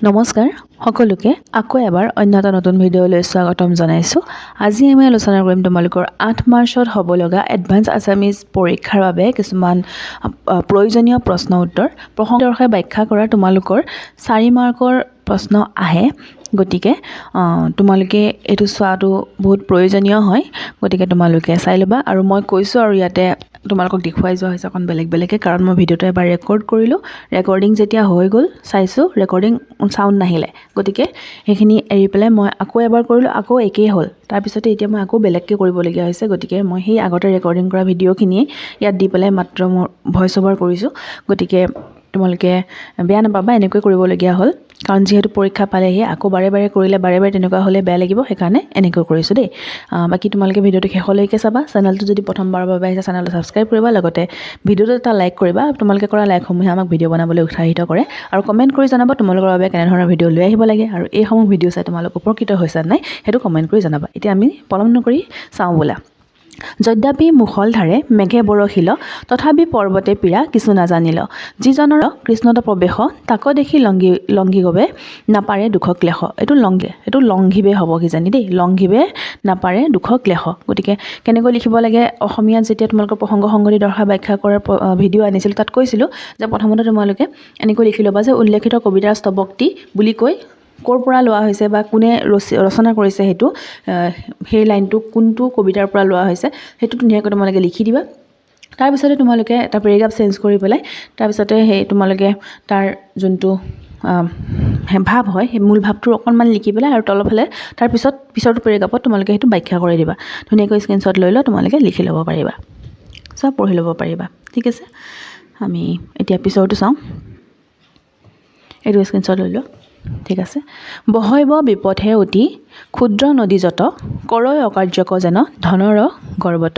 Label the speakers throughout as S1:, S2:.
S1: নমস্কাৰ সকলোকে আকৌ এবাৰ অন্য এটা নতুন ভিডিঅ'লৈ স্বাগতম জনাইছোঁ। আজি আমি আলোচনা কৰিম তোমালোকৰ 8 মাৰ্চত হ'ব লগা এডভান্স আছামিজ পৰীক্ষাৰ বাবে কিছুমান প্ৰয়োজনীয় প্ৰশ্ন উত্তৰ প্ৰসংগৰ ব্যাখ্যা কৰা তোমালোকৰ 4 মাৰ্কৰ প্ৰশ্ন আহে। গতিকে তোমালোকে এইটো চোৱাটো বহুত প্ৰয়োজনীয় হয়। গতিকে তোমালোকে চাই ল'বা। আৰু মই কৈছোঁ আৰু ইয়াতে তোমালোকক দেখুৱাই যোৱা হৈছে অকণ বেলেগকৈ, কাৰণ মই ভিডিঅ'টো এবাৰ ৰেকৰ্ড কৰিলোঁ। ৰেকৰ্ডিং যেতিয়া হৈ গ'ল চাইছোঁ ৰেকৰ্ডিং চাউণ্ড নাহিলে, গতিকে সেইখিনি এৰি পেলাই মই আকৌ এবাৰ কৰিলোঁ, আকৌ একেই হ'ল। তাৰপিছতে এতিয়া মই আকৌ বেলেগকৈ কৰিবলগীয়া হৈছে। গতিকে মই সেই আগতে ৰেকৰ্ডিং কৰা ভিডিঅ'খিনিয়ে ইয়াত দি পেলাই মাত্ৰ মোৰ ভইচ অভাৰ কৰিছোঁ। গতিকে তোমালোকে বেয়া নাপাবা, এনেকৈ কৰিবলগীয়া হ'ল, কাৰণ যিহেতু পৰীক্ষা পালেহি আকৌ বাৰে বাৰে কৰিলে বাৰে বাৰে তেনেকুৱা হ'লে বেয়া লাগিব, সেইকাৰণে এনেকৈ কৰিছোঁ দেই। বাকী তোমালোকে ভিডিঅ'টো শেষলৈকে চাবা। চেনেলটো যদি প্ৰথমবাৰৰ বাবে আহিছে চেনেলটো ছাবস্ক্ৰাইব কৰিবা, লগতে ভিডিঅ'টো এটা লাইক কৰিবা। তোমালোকে কৰা লাইকসমূহে আমাক ভিডিঅ' বনাবলৈ উৎসাহিত কৰে। আৰু কমেণ্ট কৰি জনাবা তোমালোকৰ বাবে কেনেধৰণৰ ভিডিঅ' লৈ আহিব লাগে, আৰু এইসমূহ ভিডিঅ' চাই তোমালোক উপকৃত হৈছে নাই সেইটো কমেণ্ট কৰি জনাবা। এতিয়া আমি পলম নকৰি চাওঁ ব'লা। যদ্যাপি মুখলধাৰে মেঘে বৰষিল, তথাপি পৰ্বতে পীড়া কিছু নাজানিল। যিজনৰ কৃষ্ণত প্ৰৱেশ, তাক দেখি লংঘি গবে নাপাৰে দুখ ক্লেশ। এইটো লংঘিবে হ'ব কিজানি দেই, লংঘিবে নাপাৰে দুখ ক্লেশ। গতিকে কেনেকৈ লিখিব লাগে অসমীয়াত যেতিয়া তোমালোকৰ প্ৰসংগ সংগতি দৰ্শা ব্যাখ্যা কৰাৰ ভিডিঅ' আনিছিলোঁ, তাত কৈছিলোঁ যে প্ৰথমতে তোমালোকে এনেকৈ লিখি ল'বা যে উল্লেখিত কবিতাৰ স্তৱকটি বুলি কৈ ক'ৰ পৰা লোৱা হৈছে বা কোনে ৰচনা কৰিছে, সেইটো সেই লাইনটো কোনটো কবিতাৰ পৰা লোৱা হৈছে সেইটো ধুনীয়াকৈ তোমালোকে লিখি দিবা। তাৰপিছতে তোমালোকে এটা পেৰেগ্ৰাফ চেঞ্জ কৰি পেলাই তাৰপিছতে সেই তোমালোকে তাৰ যোনটো ভাৱ হয় সেই মূল ভাৱটো অকণমান লিখি পেলাই আৰু তলফালে পিছৰটো পেৰেগ্ৰাফত তোমালোকে সেইটো ব্যাখ্যা কৰি দিবা। ধুনীয়াকৈ স্ক্ৰীনশ্বট লৈ তোমালোকে লিখি ল'ব পাৰিবা, চব পঢ়ি ল'ব পাৰিবা। ঠিক আছে, আমি এতিয়া পিছৰটো চাওঁ। এইটো স্ক্ৰীনশ্বট লৈ লোৱা। ঠিক আছে। বহৈব বিপথে অতি ক্ষুদ্ৰ নদী যত, কৰয় অকাৰ্যক যেন ধনৰ গৰ্বত।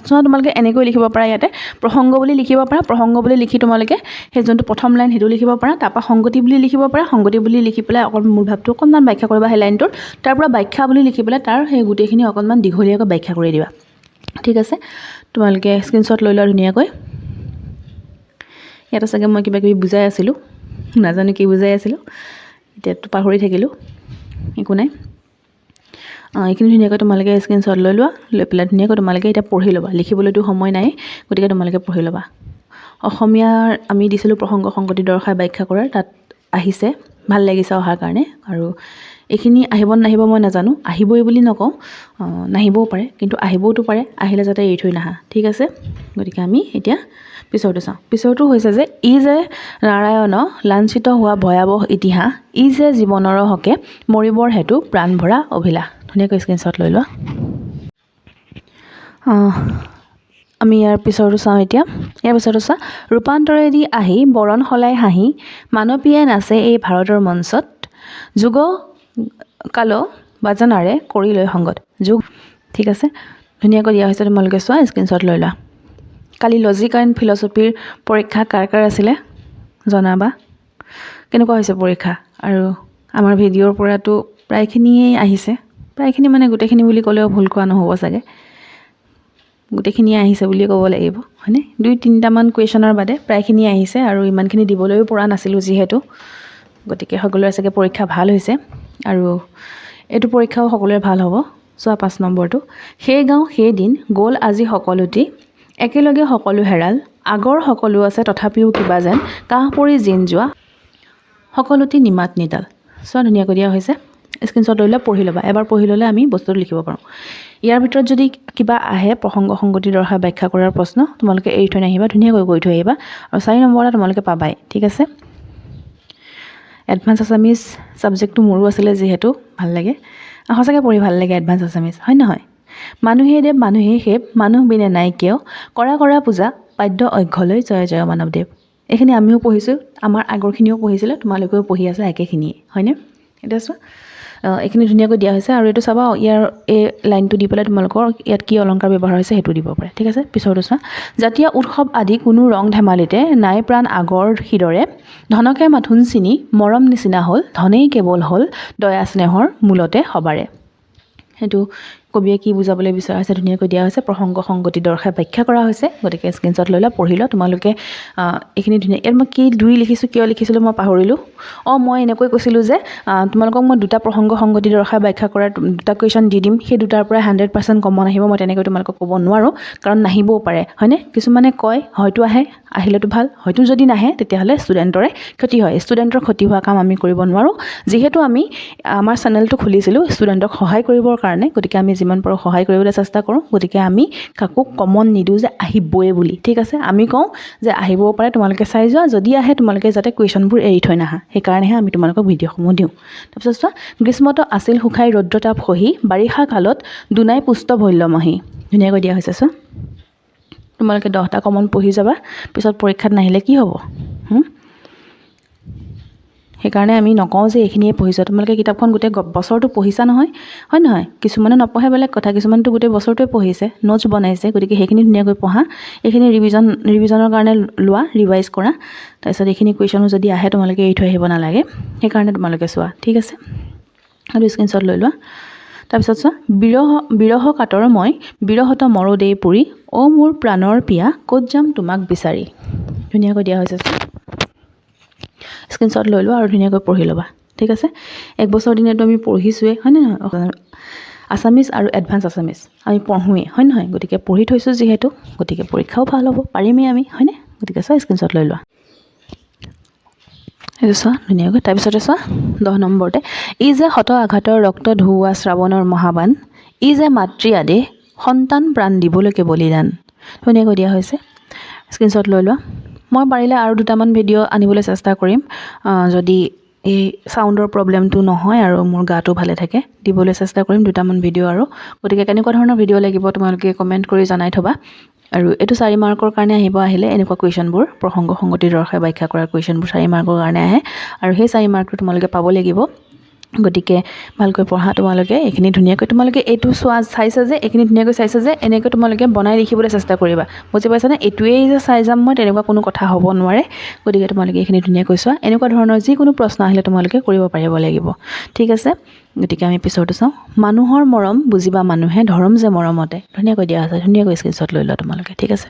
S1: চোৱা তোমালোকে এনেকৈ লিখিব পাৰা, ইয়াতে প্ৰসংগ বুলি লিখিব পাৰা। প্ৰসংগ বুলি লিখি তোমালোকে সেই যোনটো প্ৰথম লাইন সেইটো লিখিব পাৰা। তাৰপৰা সংগতি বুলি লিখিব পাৰা। সংগতি বুলি লিখি পেলাই অকণমান মূল ভাৱটো অকণমান ব্যাখ্যা কৰিবা সেই লাইনটোৰ। তাৰপৰা ব্যাখ্যা বুলি লিখি পেলাই তাৰ সেই গোটেইখিনি অকণমান দীঘলীয়াকৈ ব্যাখ্যা কৰি দিবা। ঠিক আছে, তোমালোকে স্ক্ৰীনশ্বট লৈ লোৱা ধুনীয়াকৈ। ইয়াতে চাগে মই কিবা কিবি বুজাই আছিলোঁ, নাজানো কি বুজাই আছিলোঁ, এতিয়াতো পাহৰি থাকিলোঁ, একো নাই। এইখিনি ধুনীয়াকৈ তোমালোকে স্ক্ৰীনশ্বট লৈ লোৱা। লৈ পেলাই ধুনীয়াকৈ তোমালোকে এতিয়া পঢ়ি ল'বা। লিখিবলৈতো সময় নাই, গতিকে তোমালোকে পঢ়ি ল'বা। অসমীয়াৰ আমি দিছিলোঁ প্ৰসংগ সংগতি দৰ্শা ব্যাখ্যা কৰাৰ, তাত আহিছে, ভাল লাগিছে অহাৰ কাৰণে। আৰু এইখিনি আহিব নাহিব মই নাজানো, আহিবই বুলি নকওঁ, নাহিবও পাৰে, কিন্তু আহিবওতো পাৰে। আহিলে যাতে এৰি থৈ নাহা। ঠিক আছে, গতিকে আমি এতিয়া পিছৰটো চাওঁ। পিছৰটো হৈছে যে ই যে নাৰায়ণ লাঞ্ছিত হোৱা ভয়াৱহ ইতিহাস, ই যে জীৱনৰ হকে মৰিবৰ হেতু প্ৰাণ ভৰা অভিলাষ। ধুনীয়াকৈ স্ক্ৰীনশ্বট লৈ লোৱা। আমি ইয়াৰ পিছৰটো চাওঁ এতিয়া। ইয়াৰ পিছৰটো চোৱা। ৰূপান্তৰেদি আহি বৰণ সলাই হাঁহি, মানৱীয়ে নাচে এই ভাৰতৰ মঞ্চত, যুগ কাল বাজনাৰে কৰি লৈ সংগত। যুগ। ঠিক আছে, ধুনীয়াকৈ দিয়া হৈছে, তোমালোকে চোৱা, স্ক্ৰীনশ্বট লৈ লোৱা। কালি লজিক এণ্ড ফিলচফিৰ পৰীক্ষা কাৰ কাৰ আছিলে জনাবা। কেনেকুৱা হৈছে পৰীক্ষা? আৰু আমাৰ ভিডিঅ'ৰ পৰাতো প্ৰায়খিনিয়েই আহিছে, প্ৰায়খিনি মানে গোটেইখিনি বুলি ক'লেও ভুল কোৱা নহ'ব চাগে, গোটেইখিনিয়ে আহিছে বুলিয়ে ক'ব লাগিব, হয়নে? 2-3টামান কুৱেশ্যনৰ বাদে প্ৰায়খিনিয়ে আহিছে, আৰু ইমানখিনি দিবলৈও পৰা নাছিলোঁ যিহেতু। গতিকে সকলোৰে চাগে পৰীক্ষা ভাল হৈছে, আৰু এইটো পৰীক্ষাও সকলোৰে ভাল হ'ব। চোৱা 5 নম্বৰটো। সেই গাঁও সেই দিন গ'ল আজি সকলোটি, একেলগে সকলো হেৰাল, আগৰ সকলো আছে তথাপিও কিবা যেন, কাহ পৰি জিন যোৱা সকলোটি নিমাত নিতাল। চোৱা ধুনীয়াকৈ দিয়া হৈছে, স্ক্ৰীনশ্বট লৈ পঢ়ি ল'বা। এবাৰ পঢ়ি ল'লে আমি বস্তুটো লিখিব পাৰোঁ। ইয়াৰ ভিতৰত যদি কিবা আহে প্ৰসংগ সংগতি দৰ্শা ব্যাখ্যা কৰাৰ প্ৰশ্ন, তোমালোকে এৰি থৈ নাহিবা, ধুনীয়াকৈ কৰি থৈ আহিবা। আৰু 4 নম্বৰটা তোমালোকে পাবাই। ঠিক আছে, এডভান্স আছামিজ ছাবজেক্টটো মোৰো আছিলে যিহেতু ভাল লাগে, সঁচাকৈ পঢ়ি ভাল লাগে এডভান্স আছামিজ, হয় নহয়? মানুহেই দেৱ মানুহেই সেৱ, মানুহ বিনে নাই কেও, কৰা পূজা পাদ্য অঘ্যলৈ জয় জয় মানৱদেৱ। এইখিনি আমিও পঢ়িছোঁ, আমাৰ আগৰখিনিও পঢ়িছিলে, তোমালোকেও পঢ়ি আছা একেখিনিয়ে, হয়নে? এতিয়া চোৱা, এইখিনি ধুনীয়াকৈ দিয়া হৈছে। আৰু এইটো চাবা, ইয়াৰ এই লাইনটো দি পেলাই তোমালোকৰ ইয়াত কি অলংকাৰ ব্যৱহাৰ হৈছে সেইটো দিব পাৰে। ঠিক আছে, পিছৰটো চোৱা। জাতীয় উৎসৱ আদি কোনো ৰং ধেমালিতে নাই প্ৰাণ আগৰ সিদৰে, ধনকে মাথোন চিনি মৰম নিচিনা হ'ল, ধনেই কেৱল হ'ল দয়া স্নেহৰ মূলতে সবাৰে। সেইটো কবিয়ে কি বুজাবলৈ বিচৰা হৈছে ধুনীয়াকৈ দিয়া হৈছে, প্ৰসংগ সংগতি দৰ্শাই ব্যাখ্যা কৰা হৈছে। গতিকে স্ক্ৰীনশ্বট লৈ লোৱা, পঢ়ি লোৱা তোমালোকে। এইখিনি ধুনীয়া। ইয়াত মই কি 2 লিখিছোঁ, কিয় লিখিছিলোঁ মই পাহৰিলোঁ। মই এনেকৈ কৈছিলোঁ যে তোমালোকক মই 2টা প্ৰসংগ সংগতি দৰ্শাই ব্যাখ্যা কৰাৰ 2টা কুৱেশ্যন দি দিম, সেই 2টাৰ পৰাই 100% কমন আহিব। মই তেনেকৈ তোমালোকক ক'ব নোৱাৰোঁ, কাৰণ নাহিবও পাৰে, হয়নে? কিছুমানে কয় হয়তো আহিলেতো ভাল, হয়তো যদি নাহে তেতিয়াহ'লে ষ্টুডেণ্টৰে ক্ষতি হয়। ষ্টুডেণ্টৰ ক্ষতি হোৱা কাম আমি কৰিব নোৱাৰোঁ। যিহেতু আমি আমাৰ চেনেলটো খুলিছিলোঁ ষ্টুডেণ্টক সহায় কৰিবৰ কাৰণে, গতিকে আমি যিমান পাৰোঁ সহায় কৰিবলৈ চেষ্টা কৰোঁ। গতিকে আমি কাকো কমন নিদিওঁ যে আহিবই বুলি, ঠিক আছে? আমি কওঁ যে আহিবও পাৰে, তোমালোকে চাই যোৱা, যদি আহে তোমালোকে যাতে কুৱেশ্যনবোৰ এৰি থৈ নাহা, সেইকাৰণেহে আমি তোমালোকক ভিডিঅ'সমূহ দিওঁ। তাৰপিছত চোৱা, গ্ৰীষ্মত আছিল শুকাই ৰৌদ্ৰতাপ সহি, বাৰিষা কালত দুনাই পুষ্ট ভল্যমহী। ধুনীয়াকৈ দিয়া হৈছে। চোৱা, তোমালোকে 10টা কমন পঢ়ি যাবা, পিছত পৰীক্ষাত নাহিলে কি হ'ব? সেইকাৰণে আমি নকওঁ যে এইখিনিয়ে পঢ়িছা। তোমালোকে কিতাপখন গোটেই বছৰটো পঢ়িছা নহয়, হয় নহয়? কিছুমানে নপঢ়ে বেলেগ কথা, কিছুমানেতো গোটেই বছৰটোৱে পঢ়িছে, নোটছ বনাইছে। গতিকে সেইখিনি ধুনীয়াকৈ পঢ়া, এইখিনি ৰিভিজনৰ কাৰণে লোৱা, ৰিভাইজ কৰা। তাৰপিছত এইখিনি কুৱেশ্যনো যদি আহে তোমালোকে এৰি থৈ আহিব নালাগে, সেইকাৰণে তোমালোকে চোৱা, ঠিক আছে? আৰু স্ক্ৰীনশ্বট লৈ লোৱা। তাৰপিছত চোৱা, বিৰহ কাতৰ মই বিৰহত মৰো দেই পুৰি, মোৰ প্ৰাণৰ পিয়া ক'ত যাম তোমাক বিচাৰি। ধুনীয়াকৈ দিয়া হৈছে। স্ক্ৰীনশ্বট লৈ লোৱা আৰু ধুনীয়াকৈ পঢ়ি ল'বা, ঠিক আছে? 1 বছৰ দিনেতো আমি পঢ়িছোঁৱেই, হয় নহয়? আছামিজ আৰু এডভান্স আছামিজ আমি পঢ়োৱেই, হয় নহয়? গতিকে পঢ়ি থৈছোঁ যিহেতু, গতিকে পৰীক্ষাও ভাল হ'ব, পাৰিমেই আমি, হয়নে? গতিকে চোৱা, স্ক্ৰীনশ্বট লৈ লোৱা। এইটো চোৱা ধুনীয়াকৈ। তাৰপিছতে চোৱা 10 নম্বৰতে, ই যে শত আঘাতৰ ৰক্ত ধুওৱা শ্ৰাৱণৰ মহাবান, ই যে মাতৃ আদেশ সন্তান প্ৰাণ দিবলৈকে বলিদান। ধুনীয়াকৈ দিয়া হৈছে। স্ক্ৰীনশ্বট লৈ লোৱা। মই পাৰিলে আৰু 2টামান ভিডিঅ' আনিবলৈ চেষ্টা কৰিম, যদি এই চাউণ্ডৰ প্ৰব্লেমটো নহয় আৰু মোৰ গাটো ভালে থাকে, দিবলৈ চেষ্টা কৰিম 2টামান ভিডিঅ' আৰু। গতিকে কেনেকুৱা ধৰণৰ ভিডিঅ' লাগিব তোমালোকে কমেণ্ট কৰি জনাই থ'বা। আৰু এইটো 4 মাৰ্কৰ কাৰণে আহিলে এনেকুৱা কুৱেশ্যনবোৰ, প্ৰসংগ সংগতি দৰ্শাই ব্যাখ্যা কৰাৰ কুৱেশ্যনবোৰ 4 মাৰ্কৰ কাৰণে আহে, আৰু সেই 4 মাৰ্কটো তোমালোকে পাব লাগিব। গতিকে ভালকৈ পঢ়া তোমালোকে। এইখিনি ধুনীয়াকৈ তোমালোকে এইটো চাইছা যে, এইখিনি ধুনীয়াকৈ চাইছা যে, এনেকৈ তোমালোকে বনাই লিখিবলৈ চেষ্টা কৰিবা, বুজি পাইছানে? এইটোৱেই যে চাই যাম মই, তেনেকুৱা কোনো কথা হ'ব নোৱাৰে। গতিকে তোমালোকে এইখিনি ধুনীয়াকৈ চোৱা। এনেকুৱা ধৰণৰ যিকোনো প্ৰশ্ন আহিলে তোমালোকে কৰিব পাৰিব লাগিব, ঠিক আছে? গতিকে আমি পিছৰটো চাওঁ। মানুহৰ মৰম বুজিবা মানুহে, ধৰম যে মৰমতে। ধুনীয়াকৈ দিয়া আছে, ধুনীয়াকৈ স্ক্ৰীনশ্বট লৈ লোৱা তোমালোকে, ঠিক আছে?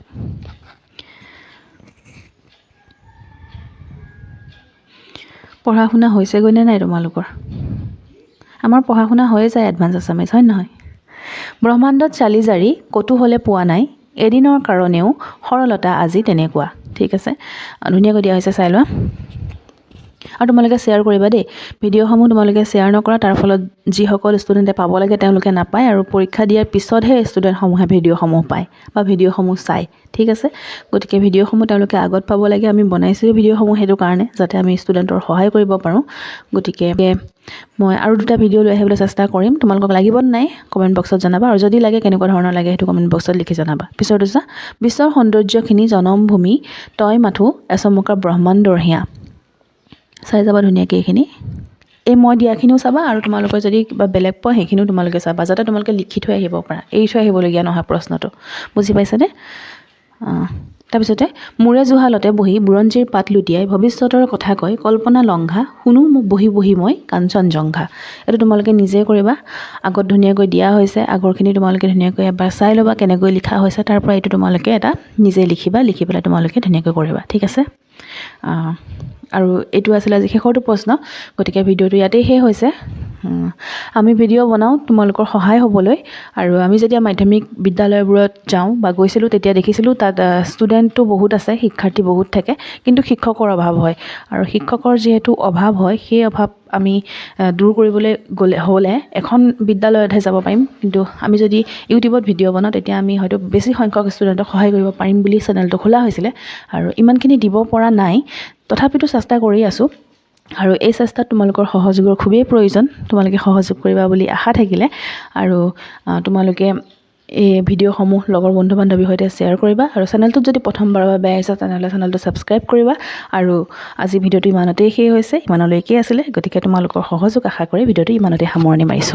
S1: পঢ়া শুনা হৈছেগৈ নে নাই তোমালোকৰ? আমাৰ পঢ়া শুনা হৈয়ে যায় এডভান্স আছামিজ, হয় নহয়? ব্ৰহ্মাণ্ডত চালি জাৰি ক'তো হ'লে পোৱা নাই, এদিনৰ কাৰণেও সৰলতা আজি তেনেকুৱা, ঠিক আছে? ধুনীয়াকৈ দিয়া হৈছে, চাই লোৱা। আৰু তোমালোকে শ্বেয়াৰ কৰিবা দেই, ভিডিঅ'সমূহ তোমালোকে শ্বেয়াৰ নকৰা, তাৰ ফলত যিসকল ষ্টুডেণ্টে পাব লাগে তেওঁলোকে নাপায়, আৰু পৰীক্ষা দিয়াৰ পিছতহে ষ্টুডেণ্টসমূহে ভিডিঅ'সমূহ পায় বা ভিডিঅ'সমূহ চায়, ঠিক আছে? গতিকে ভিডিঅ'সমূহ তেওঁলোকে আগত পাব লাগে। আমি বনাইছোঁ ভিডিঅ'সমূহ সেইটো কাৰণে, যাতে আমি ষ্টুডেণ্টৰ সহায় কৰিব পাৰোঁ। গতিকে মই আৰু 2টা ভিডিঅ' লৈ আহিবলৈ চেষ্টা কৰিম। তোমালোকক লাগিব নাই কমেণ্ট বক্সত জনাবা, আৰু যদি লাগে কেনেকুৱা ধৰণৰ লাগে সেইটো কমেণ্ট বক্সত লিখি জনাবা। পিছৰটো চোৱা, বিশ্বৰ সৌন্দৰ্যখিনি জনমভূমি তই মাথো এচমকা ব্ৰহ্মাণ্ডৰ হিয়া। চাই যাবা ধুনীয়াকৈ এইখিনি। এই মই দিয়াখিনিও চাবা, আৰু তোমালোকে যদি কিবা বেলেগ পোৱা সেইখিনিও তোমালোকে চাবা, যাতে তোমালোকে লিখি থৈ আহিব পাৰা, এৰি থৈ আহিবলগীয়া নহয় প্ৰশ্নটো, বুজি পাইছানে? তাৰপিছতে, মূৰে জুহালতে বহি বুৰঞ্জীৰ পাত লুটিয়াই ভৱিষ্যতৰ কথা কয় কল্পনা লংঘা, শুনো বহি বহি মই কাঞ্চনজংঘা। এইটো তোমালোকে নিজে কৰিবা। আগত ধুনীয়াকৈ দিয়া হৈছে, আগৰখিনি তোমালোকে ধুনীয়াকৈ এবাৰ চাই ল'বা কেনেকৈ লিখা হৈছে, তাৰ পৰা এইটো তোমালোকে এটা নিজে লিখিবা, লিখি পেলাই তোমালোকে ধুনীয়াকৈ কৰিবা, ঠিক আছে? আৰু এইটো আছিলে আজি শেষৰটো প্ৰশ্ন। গতিকে ভিডিঅ'টো ইয়াতেই শেষ হৈছে। আমি ভিডিঅ' বনাওঁ তোমালোকৰ সহায় হ'বলৈ, আৰু আমি যেতিয়া মাধ্যমিক বিদ্যালয়বোৰত যাওঁ বা গৈছিলোঁ তেতিয়া দেখিছিলোঁ তাত ষ্টুডেণ্টটো বহুত আছে, শিক্ষাৰ্থী বহুত থাকে, কিন্তু শিক্ষকৰ অভাৱ হয়। আৰু শিক্ষকৰ যিহেতু অভাৱ হয়, সেই অভাৱ আমি দূৰ কৰিবলৈ হ'লে এখন বিদ্যালয়তহে যাব পাৰিম। কিন্তু আমি যদি ইউটিউবত ভিডিঅ' বনাওঁ তেতিয়া আমি হয়তো বেছি সংখ্যক ষ্টুডেণ্টক সহায় কৰিব পাৰিম বুলি চেনেলটো খোলা হৈছিলে, আৰু ইমানখিনি দিব পৰা নাই, তথাপিতো চেষ্টা কৰি আছোঁ। আৰু এই চেষ্টাত তোমালোকৰ সহযোগৰ খুবেই প্ৰয়োজন। তোমালোকে সহযোগ কৰিবা বুলি আশা থাকিলে, আৰু তোমালোকে এই ভিডিঅ'সমূহ লগৰ বন্ধু বান্ধৱীৰ সৈতে শ্বেয়াৰ কৰিবা, আৰু চেনেলটোত যদি প্ৰথমবাৰৰ বাবে আহিছা তেনেহ'লে চেনেলটো ছাবস্ক্ৰাইব কৰিবা। আৰু আজি ভিডিঅ'টো ইমানতেই শেষ হৈছে, ইমানলৈকে আছিলে। গতিকে তোমালোকৰ সহযোগ আশা কৰি ভিডিঅ'টো ইমানতে সামৰণি মাৰিছোঁ।